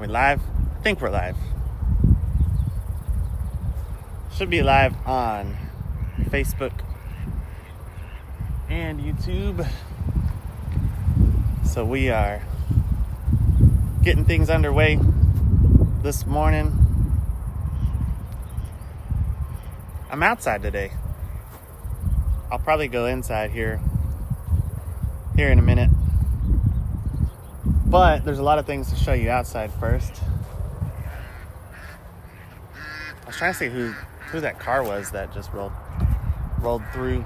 we live? I think we're live. Should be live on Facebook and YouTube. So we are getting things underway this morning. I'm outside today. I'll probably go inside here in a minute. But there's a lot of things to show you outside first. I was trying to see who that car was that just rolled through.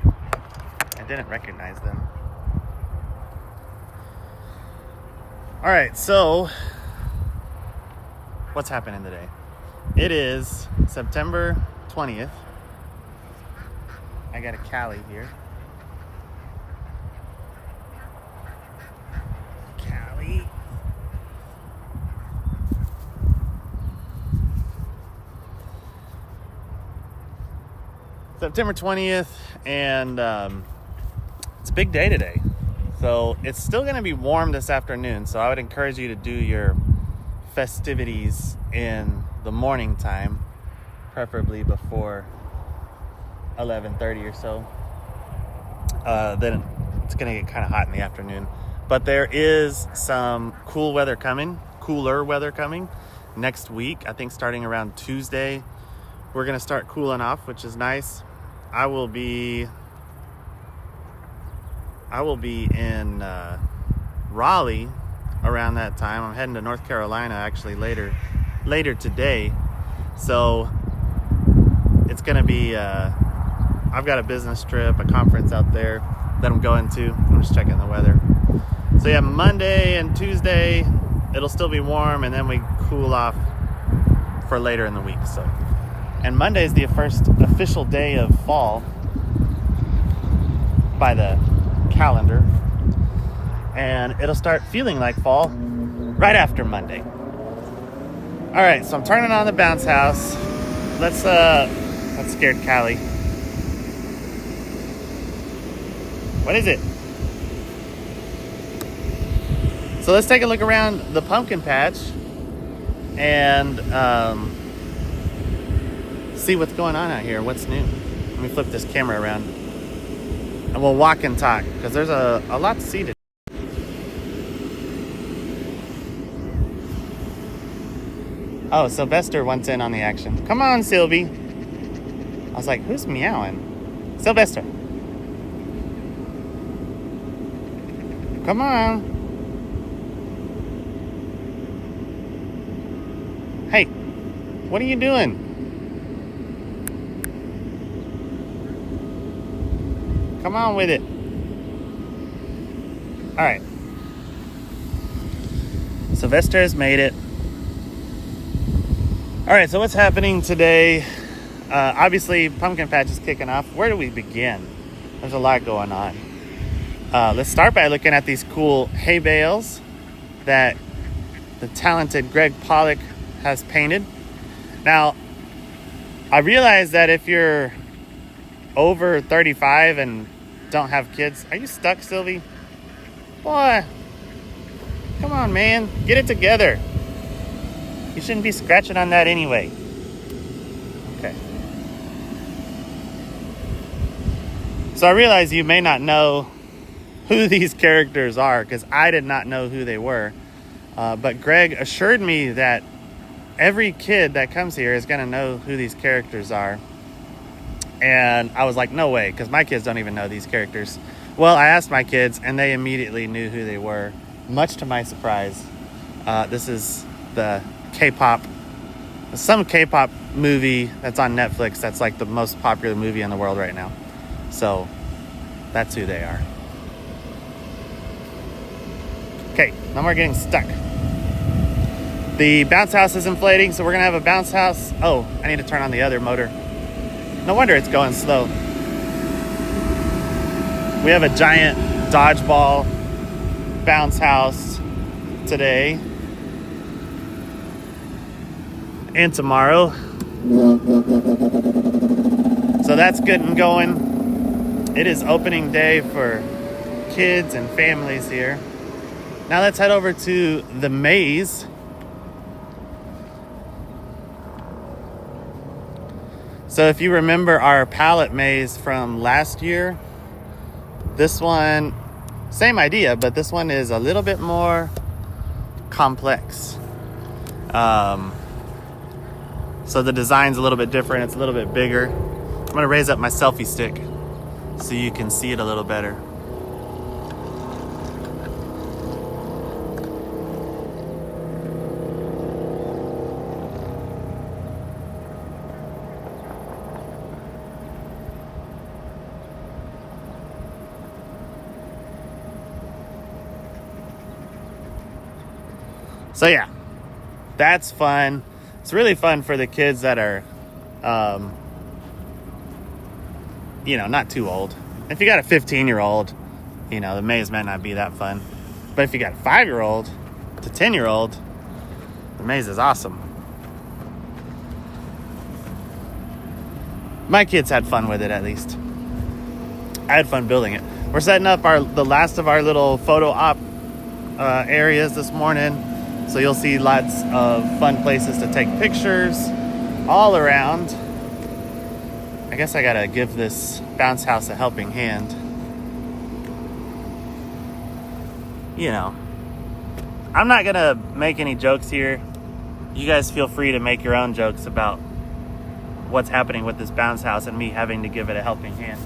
I didn't recognize them. All right, so what's happening today? It is September 20th. I got a Cali here. Cali. September 20th, and it's a big day today. So it's still going to be warm this afternoon, so I would encourage you to do your festivities in the morning time, preferably before 11:30 or so. Then it's going to get kind of hot in the afternoon. But there is some cooler weather coming next week. I think starting around Tuesday, we're going to start cooling off, which is nice. I will be in Raleigh around that time. I'm heading to North Carolina actually later today. So it's going to be, I've got a business trip, a conference out there that I'm going to. I'm just checking the weather. So yeah, Monday and Tuesday, it'll still be warm, and then we cool off for later in the week. So, and Monday is the first official day of fall by the calendar, and it'll start feeling like fall right after Monday. All right, so I'm turning on the bounce house. That scared Callie. What is it? So let's take a look around the pumpkin patch and see what's going on out here. What's new? Let me flip this camera around and we'll walk and talk because there's a lot to see today. Oh, Sylvester wants in on the action. Come on, Sylvie. I was like, who's meowing? Sylvester. Come on. Hey, what are you doing? Come on with it. All right. Sylvester has made it. All right, so what's happening today? Obviously, pumpkin patch is kicking off. Where do we begin? There's a lot going on. Let's start by looking at these cool hay bales that the talented Greg Pollock has painted. Now, I realize that if you're over 35 and don't have kids, are you stuck, Sylvie? Boy, come on, man, get it together. You shouldn't be scratching on that anyway. Okay. So I realize you may not know who these characters are because I did not know who they were. But Greg assured me that every kid that comes here is going to know who these characters are. And I was like, no way, because my kids don't even know these characters. Well, I asked my kids, and they immediately knew who they were, much to my surprise. This is some K-pop movie that's on Netflix that's like the most popular movie in the world right now. So that's who they are. Okay, no more getting stuck. The bounce house is inflating, so we're going to have a bounce house. Oh, I need to turn on the other motor. No wonder it's going slow. We have a giant dodgeball bounce house today and tomorrow. So that's getting going. It is opening day for kids and families here. Now let's head over to the maze So if you remember our pallet maze from last year, this one, same idea, but this one is a little bit more complex. So the design's a little bit different. It's a little bit bigger. I'm gonna raise up my selfie stick so you can see it a little better. So yeah, that's fun. It's really fun for the kids that are, not too old. If you got a 15-year-old, the maze might not be that fun. But if you got a 5-year-old to 10-year-old, the maze is awesome. My kids had fun with it, at least. I had fun building it. We're setting up the last of our little photo op areas this morning. So you'll see lots of fun places to take pictures all around. I guess I gotta give this bounce house a helping hand. I'm not gonna make any jokes here. You guys feel free to make your own jokes about what's happening with this bounce house and me having to give it a helping hand.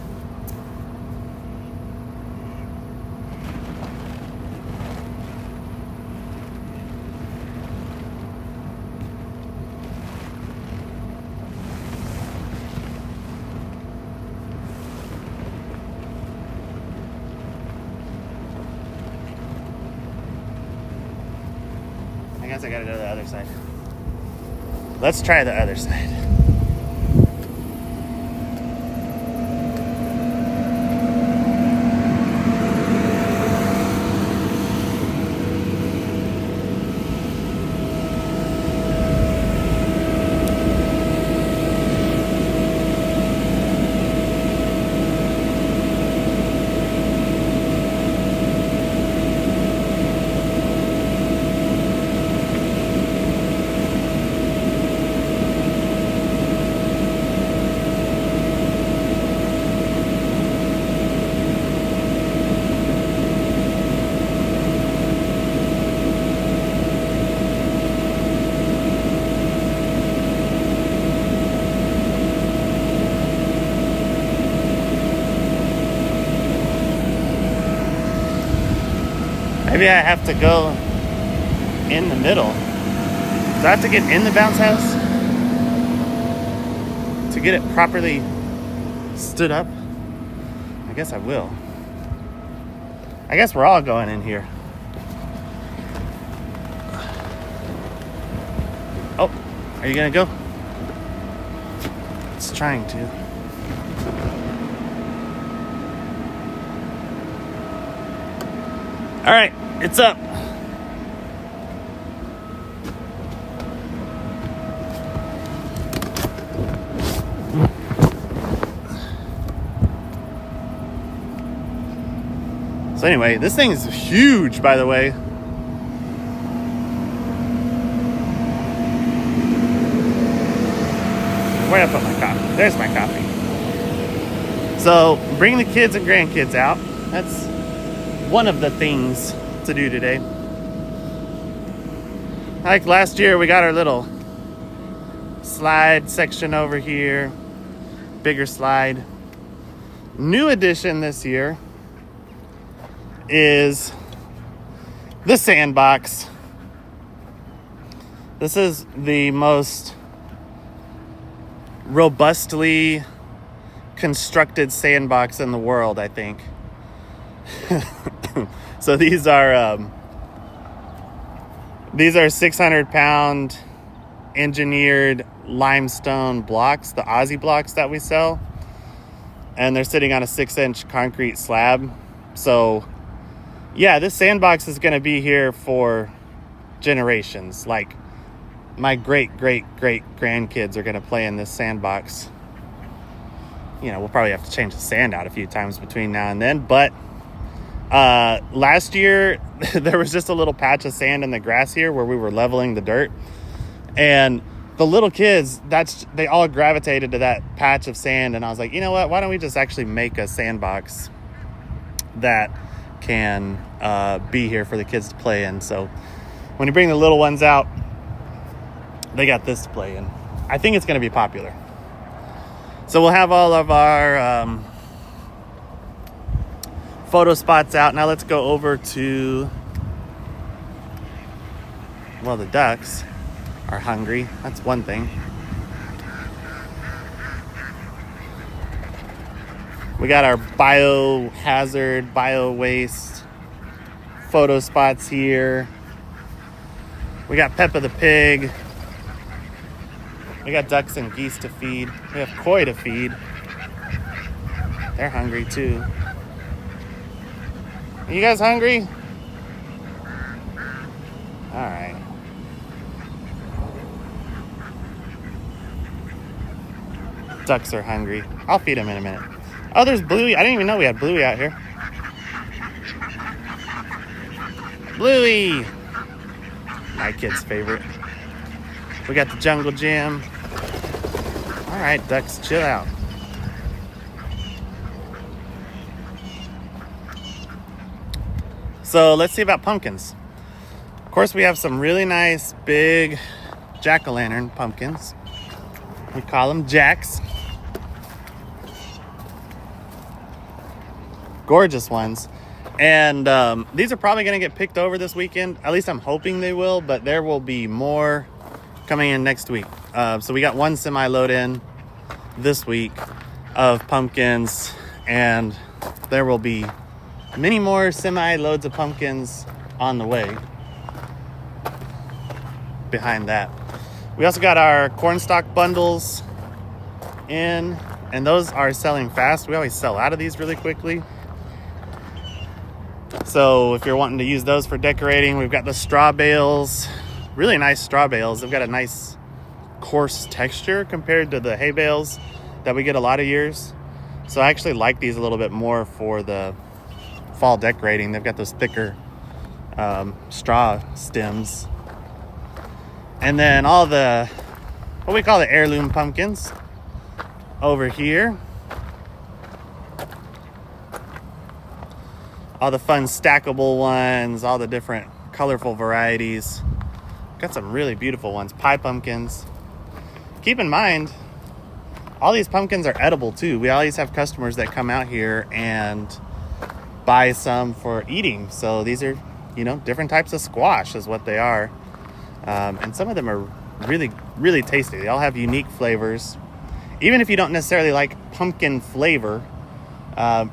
I guess I gotta go to the other side. Let's try the other side. Maybe I have to go in the middle. Do I have to get in the bounce house to get it properly stood up? I guess I will. I guess we're all going in here. Oh, are you gonna go? It's trying to. All right, it's up. So anyway, this thing is huge, by the way. Where did I put my coffee? There's my coffee. So bring the kids and grandkids out. That's one of the things to do today. Like last year, we got our little slide section over here. Bigger slide. New addition this year is the sandbox. This is the most robustly constructed sandbox in the world, I think. So these are 600-pound engineered limestone blocks, the Aussie blocks that we sell, and they're sitting on a 6-inch concrete slab. So yeah, this sandbox is going to be here for generations. Like my great grandkids are going to play in this sandbox. We'll probably have to change the sand out a few times between now and then, but last year there was just a little patch of sand in the grass here where we were leveling the dirt, and the little kids, they all gravitated to that patch of sand, and I was like, you know what? Why don't we just actually make a sandbox that can be here for the kids to play in? So when you bring the little ones out, they got this to play in. I think it's going to be popular. So we'll have all of our photo spots out. Now let's go over to, well, the ducks are hungry. That's one thing. We got our biohazard, bio-waste photo spots here. We got Peppa the pig. We got ducks and geese to feed. We have koi to feed. They're hungry too. Are you guys hungry? All right. Ducks are hungry. I'll feed them in a minute. Oh, there's Bluey. I didn't even know we had Bluey out here. Bluey! My kid's favorite. We got the jungle gym. All right, ducks, chill out. So let's see about pumpkins. Of course, we have some really nice big jack-o'-lantern pumpkins. We call them jacks. Gorgeous ones. And these are probably going to get picked over this weekend. At least I'm hoping they will, but there will be more coming in next week. So we got one semi-load in this week of pumpkins, and there will be many more semi-loads of pumpkins on the way behind that. We also got our cornstalk bundles in, and those are selling fast. We always sell out of these really quickly. So if you're wanting to use those for decorating, we've got the straw bales. Really nice straw bales. They've got a nice coarse texture compared to the hay bales that we get a lot of years. So I actually like these a little bit more for the fall decorating. They've got those thicker straw stems. And then all the, what we call the heirloom pumpkins over here. All the fun stackable ones, all the different colorful varieties. Got some really beautiful ones, pie pumpkins. Keep in mind, all these pumpkins are edible too. We always have customers that come out here and buy some for eating. So these are, different types of squash is what they are. And some of them are really, really tasty. They all have unique flavors. Even if you don't necessarily like pumpkin flavor,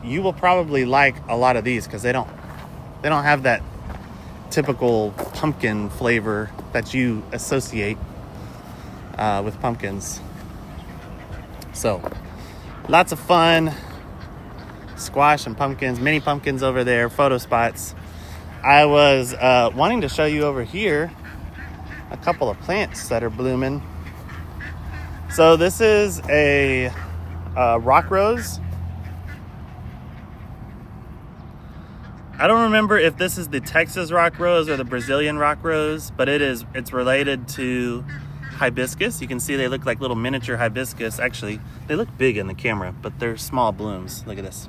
you will probably like a lot of these because they don't have that typical pumpkin flavor that you associate with pumpkins. So lots of fun squash and pumpkins, mini pumpkins over there, photo spots. I was wanting to show you over here a couple of plants that are blooming. So this is a rock rose. I don't remember if this is the Texas rock rose or the Brazilian rock rose, but it's related to hibiscus. You can see they look like little miniature hibiscus. Actually, they look big in the camera, but they're small blooms. Look at this.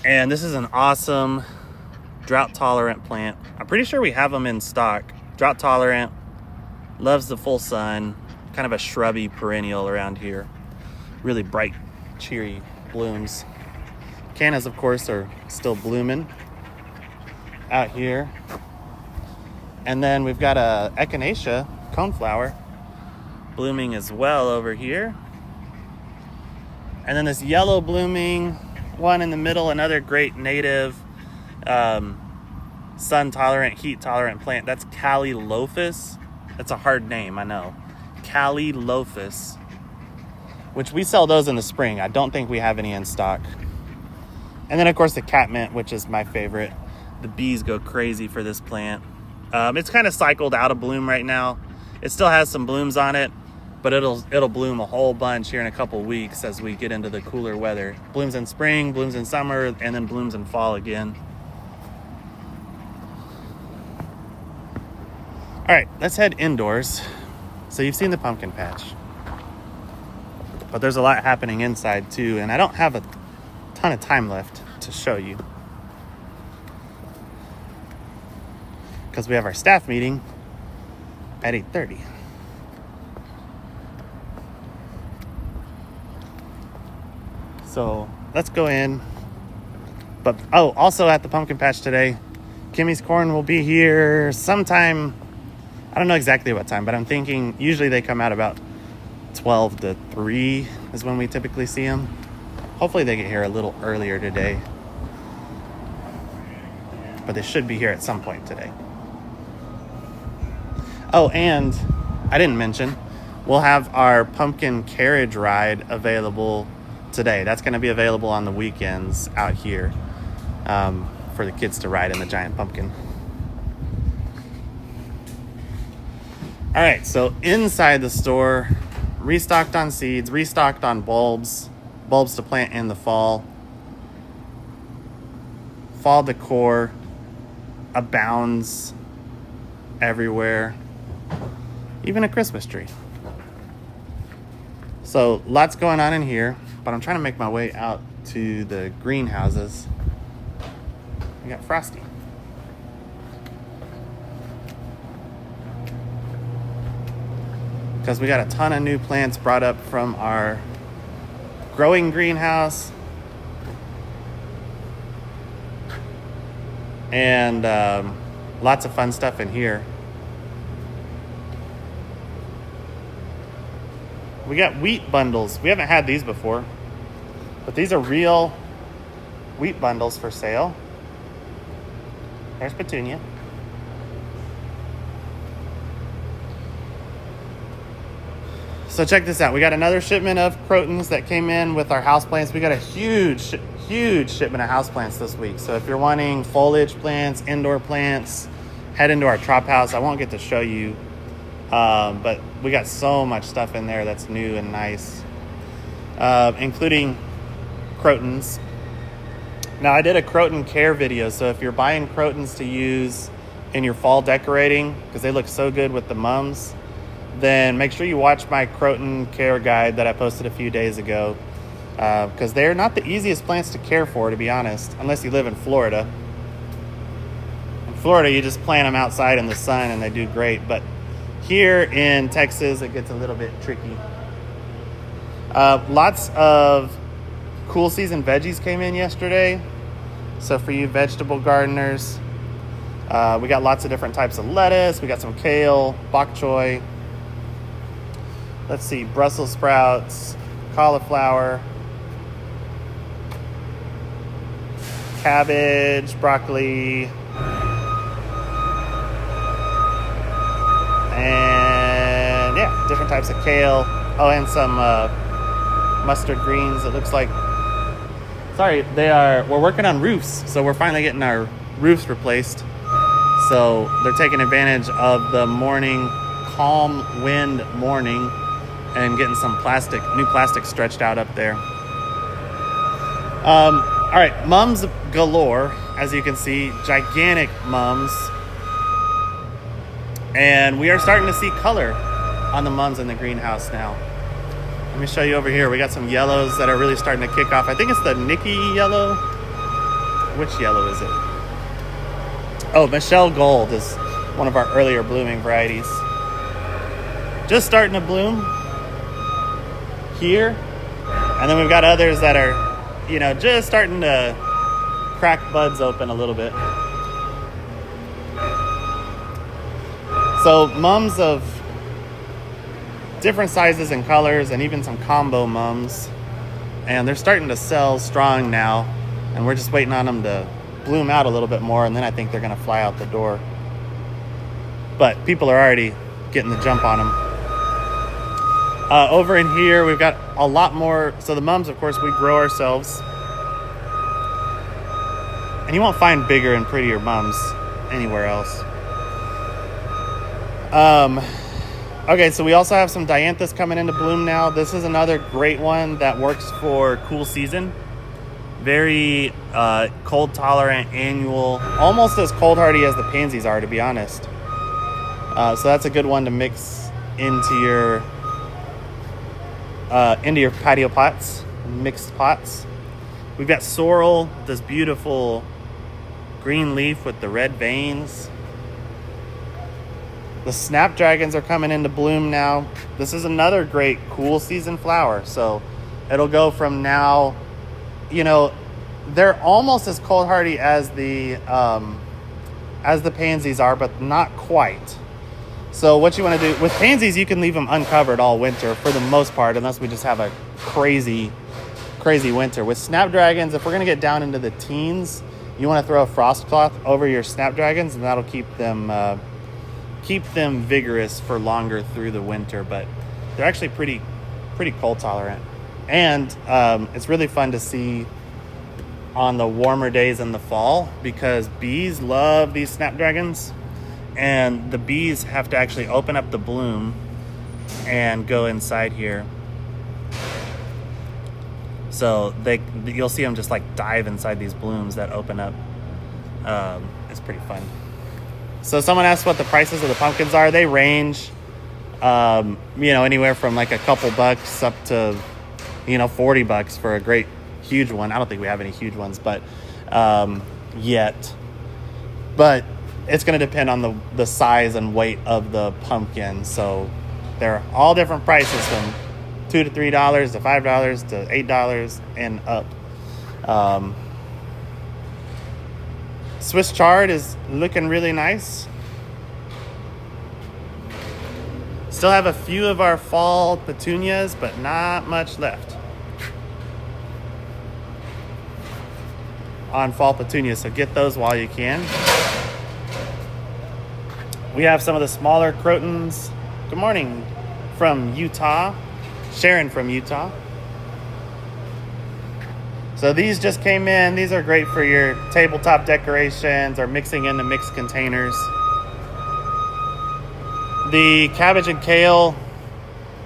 And this is an awesome drought-tolerant plant. I'm pretty sure we have them in stock. Drought-tolerant, loves the full sun, kind of a shrubby perennial around here. Really bright, cheery blooms. Cannas, of course, are still blooming out here. And then we've got a echinacea coneflower blooming as well over here. And then this yellow blooming one in the middle, another great native sun-tolerant, heat-tolerant plant. That's Calilophus. That's a hard name, I know. Calilophus, which we sell those in the spring. I don't think we have any in stock. And then, of course, the catmint, which is my favorite. The bees go crazy for this plant. It's kind of cycled out of bloom right now. It still has some blooms on it, but it'll bloom a whole bunch here in a couple weeks as we get into the cooler weather. Blooms in spring, blooms in summer, and then blooms in fall again. All right, let's head indoors. So you've seen the pumpkin patch, but there's a lot happening inside too, and I don't have a ton of time left to show you because we have our staff meeting at 8:30. So let's go in. But also at the pumpkin patch today, Kimmy's Corn will be here sometime. I don't know exactly what time, but I'm thinking usually they come out about 12 to 3 is when we typically see them. Hopefully they get here a little earlier today. But they should be here at some point today. Oh, and I didn't mention, we'll have our pumpkin carriage ride available today. That's going to be available on the weekends out here for the kids to ride in the giant pumpkin. All right, so inside the store, restocked on seeds, restocked on bulbs to plant in the fall. Fall decor abounds everywhere, even a Christmas tree. So lots going on in here, but I'm trying to make my way out to the greenhouses. We got Frosty. Because we got a ton of new plants brought up from our growing greenhouse. And lots of fun stuff in here. We got wheat bundles. We haven't had these before, but these are real wheat bundles for sale. There's Petunia. So check this out. We got another shipment of crotons that came in with our houseplants. We got a huge shipment of houseplants this week. So if you're wanting foliage plants, indoor plants, head into our trop house. I won't get to show you, but we got so much stuff in there that's new and nice, including crotons. Now, I did a croton care video, so if you're buying crotons to use in your fall decorating, because they look so good with the mums, then make sure you watch my croton care guide that I posted a few days ago, because they're not the easiest plants to care for, to be honest, unless you live in Florida. In Florida, you just plant them outside in the sun and they do great, but here in Texas, it gets a little bit tricky. Lots of cool season veggies came in yesterday. So for you vegetable gardeners, we got lots of different types of lettuce. We got some kale, bok choy. Let's see, Brussels sprouts, cauliflower, cabbage, broccoli, and yeah, different types of kale. Oh, and some mustard greens, it looks like. Sorry, we're working on roofs, so we're finally getting our roofs replaced. So they're taking advantage of the morning, calm wind morning, and getting some new plastic stretched out up there. All right, mums galore, as you can see, gigantic mums. And we are starting to see color on the mums in the greenhouse now. Let me show you over here. We got some yellows that are really starting to kick off. I think it's the Nikki yellow. Which yellow is it? Oh, Michelle Gold is one of our earlier blooming varieties. Just starting to bloom here. And then we've got others that are, just starting to crack buds open a little bit. So mums of different sizes and colors, and even some combo mums. And they're starting to sell strong now. And we're just waiting on them to bloom out a little bit more, and then I think they're going to fly out the door. But people are already getting the jump on them. Over in here, we've got a lot more. So the mums, of course, we grow ourselves. And you won't find bigger and prettier mums anywhere else. Okay, so we also have some dianthus coming into bloom now. This is another great one that works for cool season. Very cold tolerant, annual, almost as cold hardy as the pansies are, to be honest. So that's a good one to mix into your patio pots, mixed pots. We've got sorrel, this beautiful green leaf with the red veins. The snapdragons are coming into bloom now. This is another great cool season flower. So it'll go from now, they're almost as cold hardy as the pansies are, but not quite. So what you want to do with pansies, you can leave them uncovered all winter for the most part, unless we just have a crazy winter. With snapdragons, if we're going to get down into the teens, you want to throw a frost cloth over your snapdragons, and that'll keep them vigorous for longer through the winter. But they're actually pretty cold tolerant, and it's really fun to see on the warmer days in the fall, because bees love these snapdragons, and the bees have to actually open up the bloom and go inside here. So you'll see them just like dive inside these blooms that open up. It's pretty fun. So someone asked what the prices of the pumpkins are. They range, anywhere from like a couple bucks up to, $40 for a great huge one. I don't think we have any huge ones, but yet. But it's going to depend on the size and weight of the pumpkin. So they're all different prices, from $2 to $3 to $5 to $8 and up. Swiss chard is looking really nice. Still have a few of our fall petunias, but not much left on fall petunias, so get those while you can. We have some of the smaller crotons. Good morning from Utah. Sharon from Utah. So these just came in. These are great for your tabletop decorations or mixing into mixed containers. The cabbage and kale,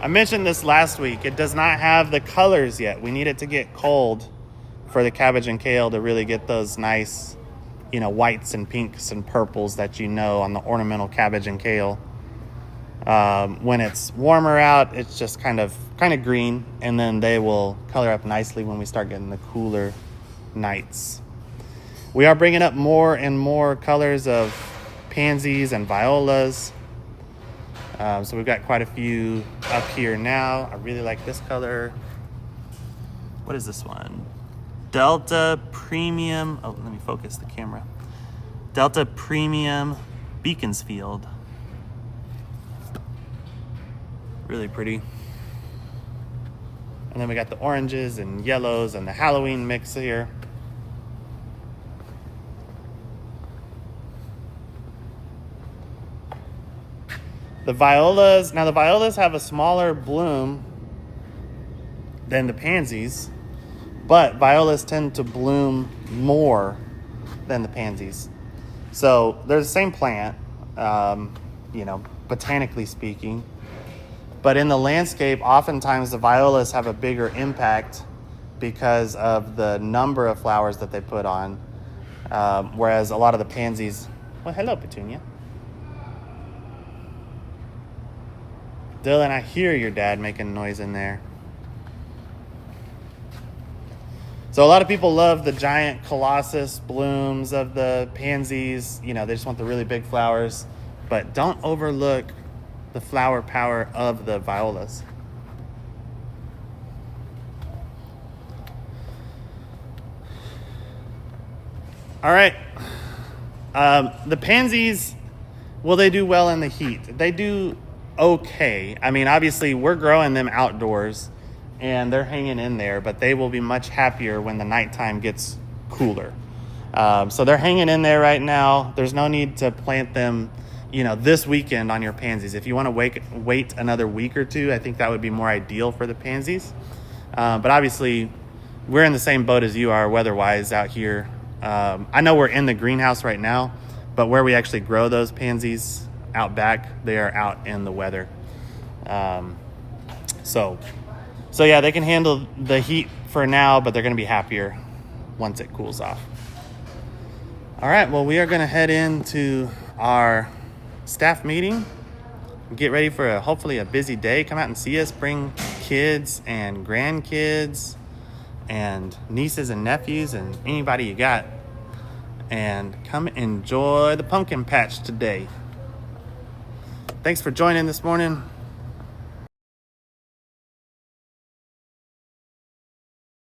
I mentioned this last week. It does not have the colors yet. We need it to get cold for the cabbage and kale to really get those nice, whites and pinks and purples that on the ornamental cabbage and kale. When it's warmer out, it's just kind of green, and then they will color up nicely when we start getting the cooler nights. We are bringing up more and more colors of pansies and violas. So we've got quite a few up here now. I really like this color. What is this one? Delta Premium. Oh, let me focus the camera. Delta Premium Beaconsfield. Really pretty. And then we got the oranges and yellows and the Halloween mix here. The violas, now the violas have a smaller bloom than the pansies, but violas tend to bloom more than the pansies. So they're the same plant, botanically speaking. But in the landscape, oftentimes the violas have a bigger impact because of the number of flowers that they put on, whereas a lot of the pansies... Well, hello, Petunia. Dylan, I hear your dad making noise in there. So a lot of people love the giant colossus blooms of the pansies. They just want the really big flowers. But don't overlook the flower power of the violas. All right. The pansies, will they do well in the heat? They do okay. I mean, obviously, we're growing them outdoors, and they're hanging in there, but they will be much happier when the nighttime gets cooler. So they're hanging in there right now. There's no need to plant them, this weekend on your pansies. If you want to wait another week or two, I think that would be more ideal for the pansies. But obviously, we're in the same boat as you are weather-wise out here. I know we're in the greenhouse right now, but where we actually grow those pansies out back, they are out in the weather. So yeah, they can handle the heat for now, but they're going to be happier once it cools off. All right, well, we are going to head into our staff meeting. Get ready for hopefully a busy day. Come out and see us. Bring kids and grandkids and nieces and nephews and anybody you got. And come enjoy the pumpkin patch today. Thanks for joining this morning.